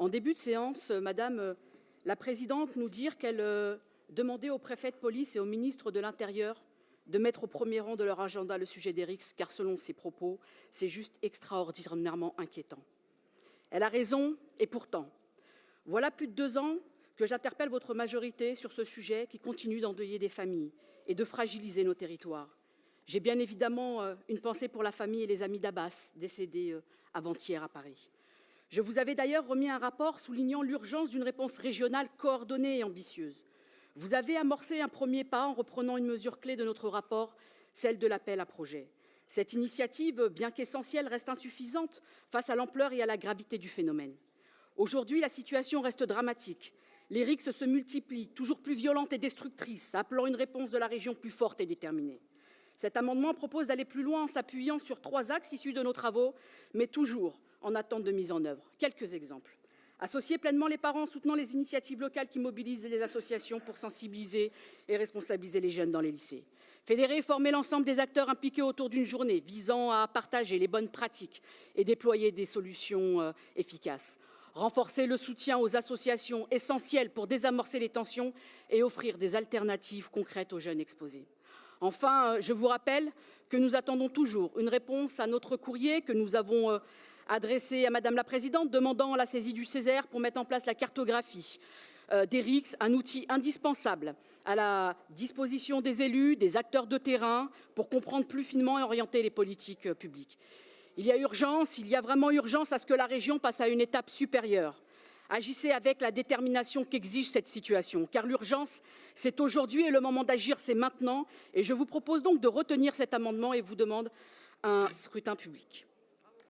En début de séance, Madame la Présidente nous dire qu'elle demandait au préfet de police et au ministre de l'Intérieur de mettre au premier rang de leur agenda le sujet des RICS, car selon ses propos, c'est juste extraordinairement inquiétant. Elle a raison, et pourtant, voilà plus de 2 ans que j'interpelle votre majorité sur ce sujet qui continue d'endeuiller des familles et de fragiliser nos territoires. J'ai bien évidemment une pensée pour la famille et les amis d'Abbas, décédés avant-hier à Paris. Je vous avais d'ailleurs remis un rapport soulignant l'urgence d'une réponse régionale coordonnée et ambitieuse. Vous avez amorcé un premier pas en reprenant une mesure clé de notre rapport, celle de l'appel à projets. Cette initiative, bien qu'essentielle, reste insuffisante face à l'ampleur et à la gravité du phénomène. Aujourd'hui, la situation reste dramatique. Les rixes se multiplient, toujours plus violentes et destructrices, appelant une réponse de la région plus forte et déterminée. Cet amendement propose d'aller plus loin en s'appuyant sur 3 axes issus de nos travaux, mais toujours en attente de mise en œuvre. Quelques exemples. Associer pleinement les parents en soutenant les initiatives locales qui mobilisent les associations pour sensibiliser et responsabiliser les jeunes dans les lycées. Fédérer et former l'ensemble des acteurs impliqués autour d'une journée visant à partager les bonnes pratiques et déployer des solutions efficaces. Renforcer le soutien aux associations essentielles pour désamorcer les tensions et offrir des alternatives concrètes aux jeunes exposés. Enfin, je vous rappelle que nous attendons toujours une réponse à notre courrier que nous avons adressé à Madame la Présidente, demandant la saisie du Césaire pour mettre en place la cartographie des RICS, un outil indispensable à la disposition des élus, des acteurs de terrain, pour comprendre plus finement et orienter les politiques publiques. Il y a vraiment urgence à ce que la région passe à une étape supérieure. Agissez avec la détermination qu'exige cette situation, car l'urgence, c'est aujourd'hui et le moment d'agir, c'est maintenant. Et je vous propose donc de retenir cet amendement et vous demande un scrutin public.